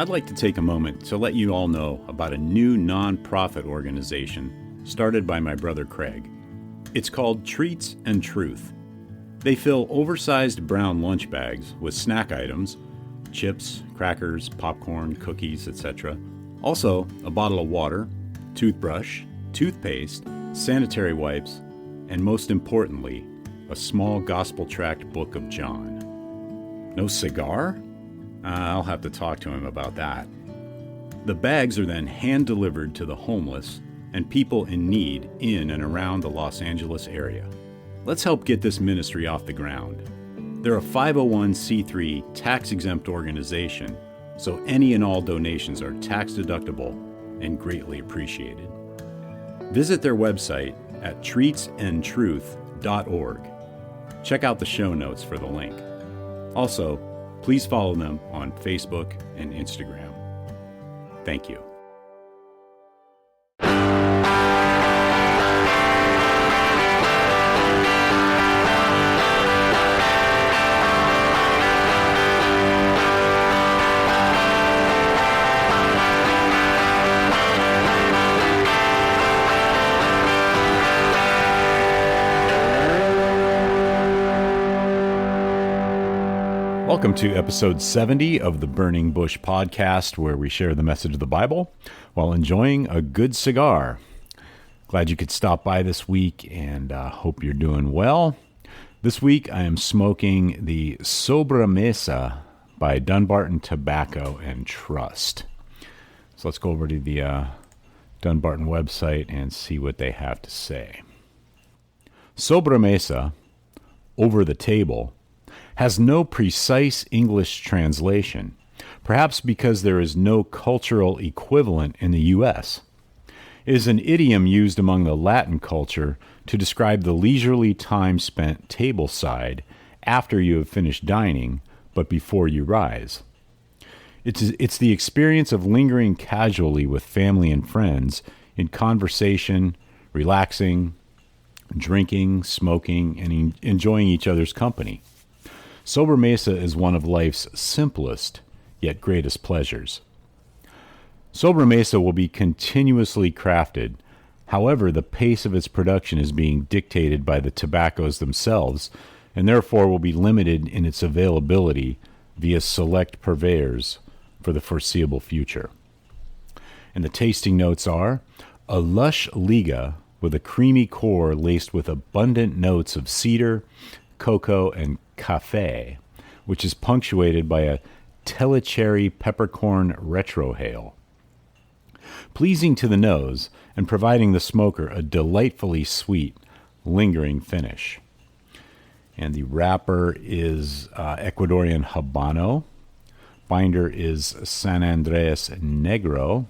I'd like to take a moment to let you all know about a new non-profit organization started by my brother Craig. It's called Treats and Truth. They fill oversized brown lunch bags with snack items, chips, crackers, popcorn, cookies, etc. Also, a bottle of water, toothbrush, toothpaste, sanitary wipes, and most importantly, a small gospel-tract book of John. No cigar? I'll have to talk to him about that. The bags are then hand-delivered to the homeless and people in need in and around the Los Angeles area. Let's help get this ministry off the ground. They're a 501c3 tax-exempt organization, so any and all donations are tax-deductible and greatly appreciated. Visit their website at treatsandtruth.org. Check out the show notes for the link. Also, please follow them on Facebook and Instagram. Thank you. Welcome to episode 70 of the Burning Bush podcast, where we share the message of the Bible while enjoying a good cigar. Glad you could stop by this week, and hope you're doing well. This week I am smoking the Sobremesa by Dunbarton Tobacco and Trust. So let's go over to the Dunbarton website and see what they have to say. Sobremesa, over the table, has no precise English translation, perhaps because there is no cultural equivalent in the U.S. It is an idiom used among the Latin culture to describe the leisurely time spent tableside after you have finished dining, but before you rise. It's the experience of lingering casually with family and friends in conversation, relaxing, drinking, smoking, and enjoying each other's company. Sobremesa is one of life's simplest, yet greatest pleasures. Sobremesa will be continuously crafted. However, the pace of its production is being dictated by the tobaccos themselves, and therefore will be limited in its availability via select purveyors for the foreseeable future. And the tasting notes are a lush liga with a creamy core laced with abundant notes of cedar, cocoa, and café, which is punctuated by a Telecherry peppercorn retrohale. Pleasing to the nose and providing the smoker a delightfully sweet, lingering finish. And the wrapper is Ecuadorian Habano. Binder is San Andres Negro,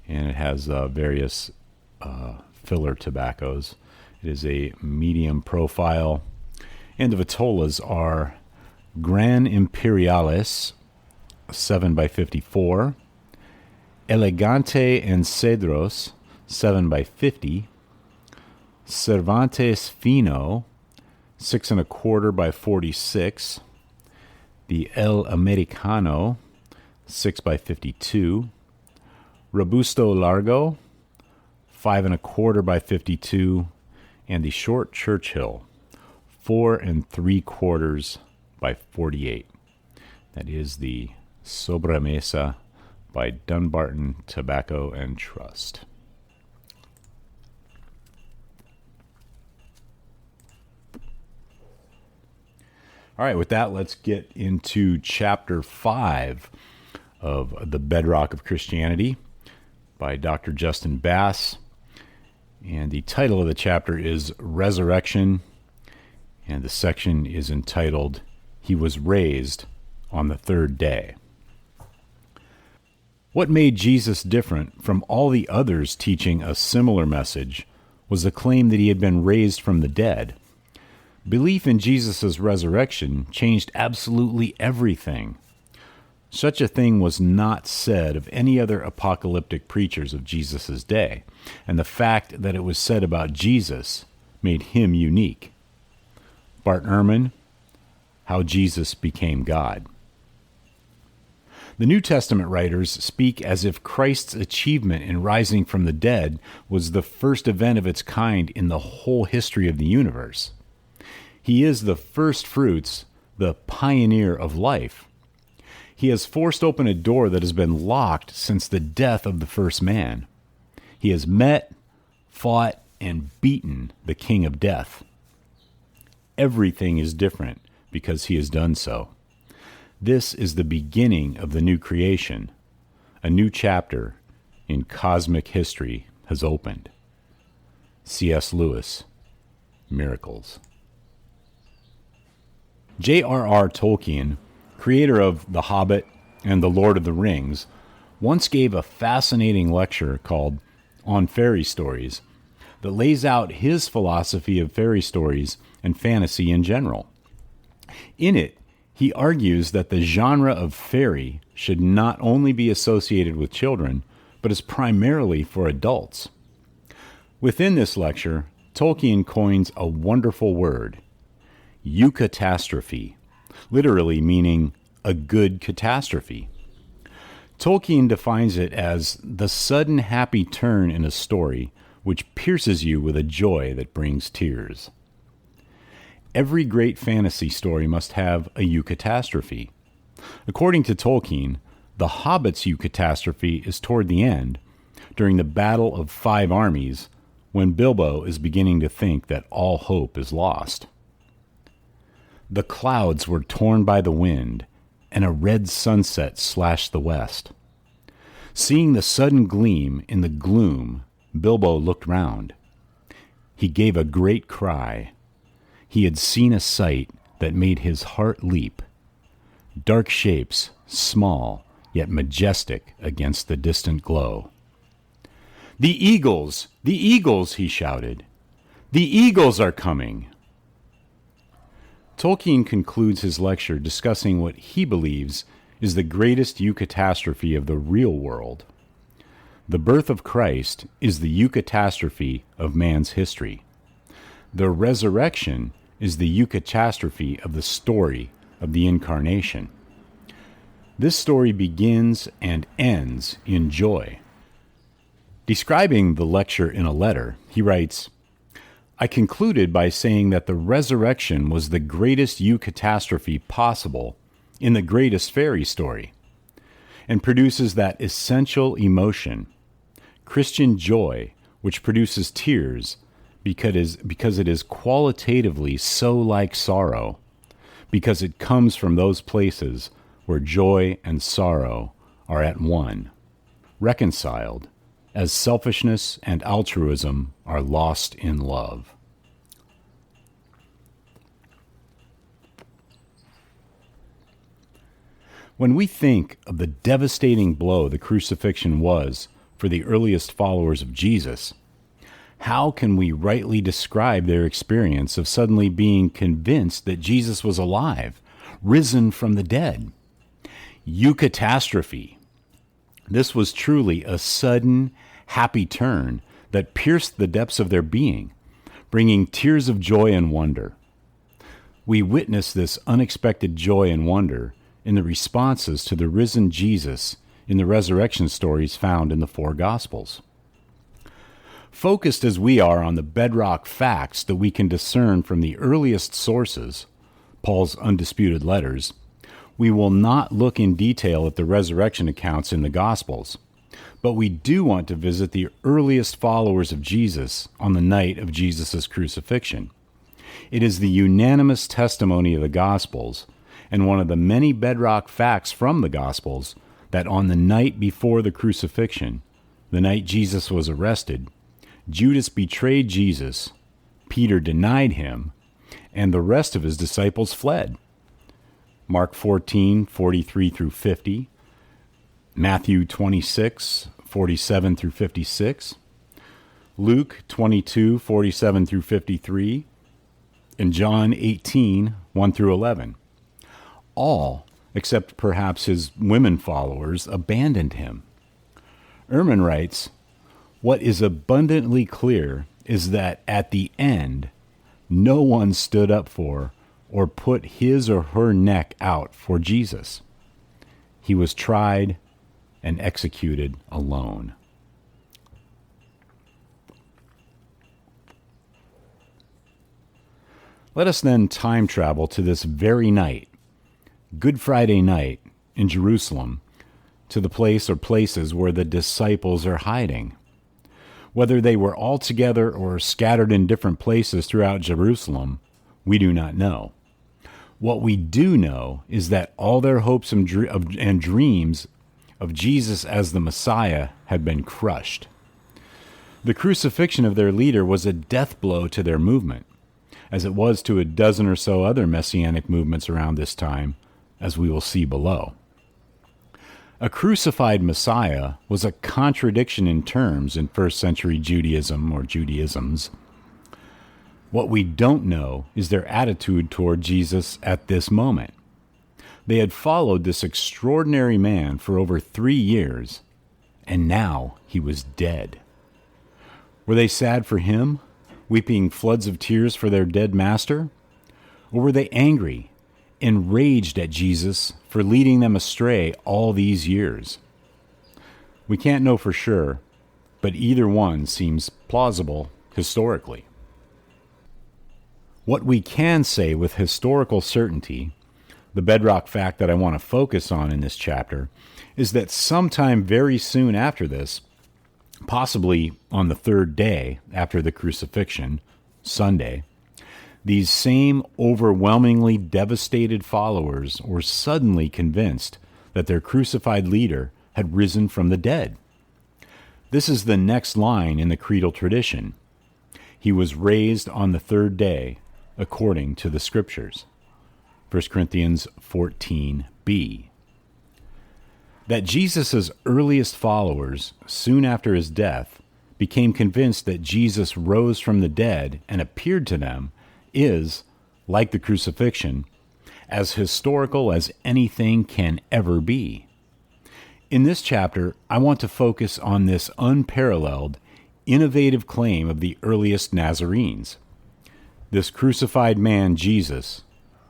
and it has various filler tobaccos. It is a medium profile. And the vitolas are Gran Imperiales, 7x54, Elegante and Cedros, 7x50, Cervantes Fino, 6 1/4 by 46, the El Americano, 6x52, Robusto Largo, 5 1/4 by 52, and the Short Churchill, 4 3/4 by 48. That is the Sobremesa by Dunbarton Tobacco and Trust. All right, with that, let's get into chapter 5 of The Bedrock of Christianity by Dr. Justin Bass. And the title of the chapter is Resurrection, and the section is entitled, He Was Raised on the Third Day. What made Jesus different from all the others teaching a similar message was the claim that he had been raised from the dead. Belief in Jesus' resurrection changed absolutely everything. Such a thing was not said of any other apocalyptic preachers of Jesus' day, and the fact that it was said about Jesus made him unique. Bart Ehrman, How Jesus Became God. The New Testament writers speak as if Christ's achievement in rising from the dead was the first event of its kind in the whole history of the universe. He is the first fruits, the pioneer of life. He has forced open a door that has been locked since the death of the first man. He has met, fought, and beaten the king of death. Everything is different because he has done so. This is the beginning of the new creation. A new chapter in cosmic history has opened. C.S. Lewis, Miracles. J.R.R. Tolkien, creator of The Hobbit and The Lord of the Rings, once gave a fascinating lecture called On Fairy Stories that lays out his philosophy of fairy stories and fantasy in general. In it, he argues that the genre of fairy should not only be associated with children, but is primarily for adults. Within this lecture, Tolkien coins a wonderful word, eucatastrophe, literally meaning a good catastrophe. Tolkien defines it as the sudden happy turn in a story which pierces you with a joy that brings tears. Every great fantasy story must have a eucatastrophe. According to Tolkien, The Hobbit's eucatastrophe is toward the end, during the Battle of Five Armies, when Bilbo is beginning to think that all hope is lost. The clouds were torn by the wind, and a red sunset slashed the west. Seeing the sudden gleam in the gloom, Bilbo looked round. He gave a great cry. He had seen a sight that made his heart leap. Dark shapes, small, yet majestic against the distant glow. "The eagles! The eagles!" he shouted. "The eagles are coming!" Tolkien concludes his lecture discussing what he believes is the greatest eucatastrophe of the real world. The birth of Christ is the eucatastrophe of man's history. The resurrection is the eucatastrophe of the story of the incarnation. This story begins and ends in joy. Describing the lecture in a letter, he writes, "I concluded by saying that the resurrection was the greatest eucatastrophe possible in the greatest fairy story, and produces that essential emotion, Christian joy, which produces tears because it is qualitatively so like sorrow, because it comes from those places where joy and sorrow are at one, reconciled, as selfishness and altruism are lost in love." When we think of the devastating blow the crucifixion was for the earliest followers of Jesus, how can we rightly describe their experience of suddenly being convinced that Jesus was alive, risen from the dead? Eucatastrophe. This was truly a sudden, happy turn that pierced the depths of their being, bringing tears of joy and wonder. We witness this unexpected joy and wonder in the responses to the risen Jesus in the resurrection stories found in the four Gospels. Focused as we are on the bedrock facts that we can discern from the earliest sources, Paul's undisputed letters, we will not look in detail at the resurrection accounts in the Gospels, but we do want to visit the earliest followers of Jesus on the night of Jesus' crucifixion. It is the unanimous testimony of the Gospels, and one of the many bedrock facts from the Gospels, that on the night before the crucifixion, the night Jesus was arrested, Judas betrayed Jesus, Peter denied him, and the rest of his disciples fled. Mark 14:43 through 50, Matthew 26:47 through 56, Luke 22:47 through 53, and John 18:1 through 11. All, except perhaps his women followers, abandoned him. Ehrman writes, "What is abundantly clear is that at the end, no one stood up for or put his or her neck out for Jesus. he was tried and executed alone. Let us then time travel to this very night, Good Friday night in Jerusalem, to the place or places where the disciples are hiding. Whether they were all together or scattered in different places throughout Jerusalem, we do not know. What we do know is that all their hopes and dreams of Jesus as the Messiah had been crushed. The crucifixion of their leader was a death blow to their movement, as it was to a dozen or so other messianic movements around this time, as we will see below. A crucified Messiah was a contradiction in terms in first century Judaism or Judaisms. What we don't know is their attitude toward Jesus at this moment. They had followed this extraordinary man for over 3 years, and now he was dead. Were they sad for him, weeping floods of tears for their dead master? Or were they angry, enraged at Jesus for leading them astray all these years? We can't know for sure, but either one seems plausible historically. What we can say with historical certainty, the bedrock fact that I want to focus on in this chapter, is that sometime very soon after this, possibly on the third day after the crucifixion, Sunday, these same overwhelmingly devastated followers were suddenly convinced that their crucified leader had risen from the dead. This is the next line in the creedal tradition. He was raised on the third day, according to the Scriptures. 1 Corinthians 14b. That Jesus' earliest followers, soon after his death, became convinced that Jesus rose from the dead and appeared to them is, like the crucifixion, as historical as anything can ever be. In this chapter, I want to focus on this unparalleled, innovative claim of the earliest Nazarenes. This crucified man, Jesus,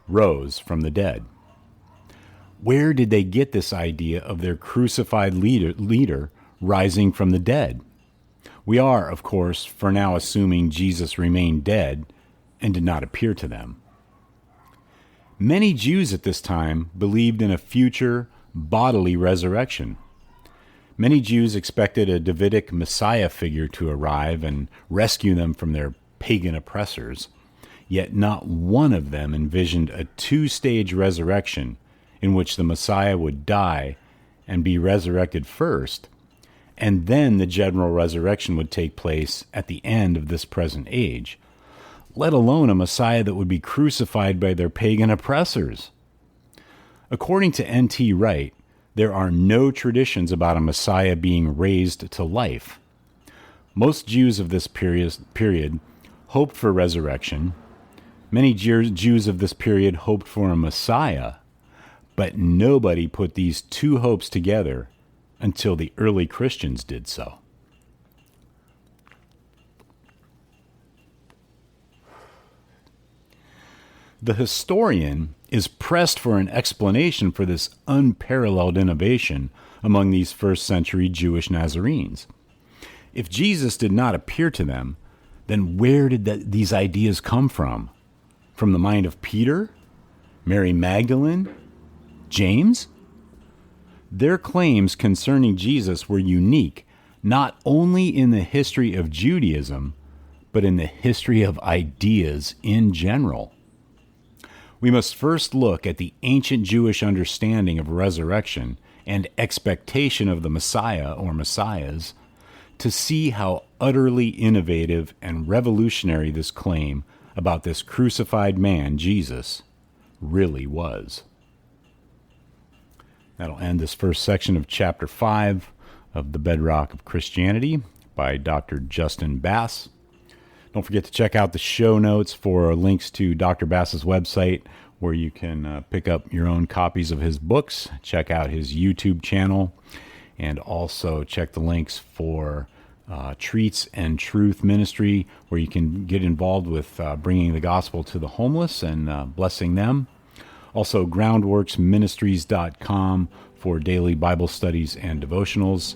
rose from the dead. Where did they get this idea of their crucified leader rising from the dead? We are, of course, for now assuming Jesus remained dead and did not appear to them. Many Jews at this time believed in a future bodily resurrection. Many Jews expected a Davidic Messiah figure to arrive and rescue them from their pagan oppressors, yet not one of them envisioned a two-stage resurrection in which the Messiah would die and be resurrected first, and then the general resurrection would take place at the end of this present age, let alone a Messiah that would be crucified by their pagan oppressors. According to N.T. Wright, there are no traditions about a Messiah being raised to life. Most Jews of this period hoped for resurrection. Many Jews of this period hoped for a Messiah, but nobody put these two hopes together until the early Christians did so. The historian is pressed for an explanation for this unparalleled innovation among these first century Jewish Nazarenes. If Jesus did not appear to them, then where did these ideas come from? From the mind of Peter, Mary Magdalene, James? Their claims concerning Jesus were unique, not only in the history of Judaism, but in the history of ideas in general. We must first look at the ancient Jewish understanding of resurrection and expectation of the Messiah or Messiahs to see how utterly innovative and revolutionary this claim about this crucified man, Jesus, really was. That'll end this first section of Chapter 5 of The Bedrock of Christianity by Dr. Justin Bass. Don't forget to check out the show notes for links to Dr. Bass's website, where you can pick up your own copies of his books, check out his YouTube channel, and also check the links for Treats and Truth Ministry, where you can get involved with bringing the gospel to the homeless and blessing them. Also, groundworksministries.com for daily Bible studies and devotionals,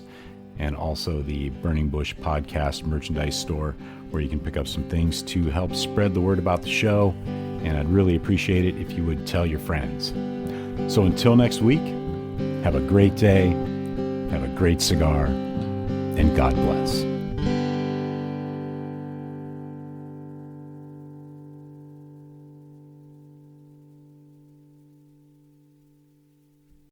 and also the Burning Bush podcast merchandise store, where you can pick up some things to help spread the word about the show. And I'd really appreciate it if you would tell your friends. So until next week, have a great day, have a great cigar, and God bless.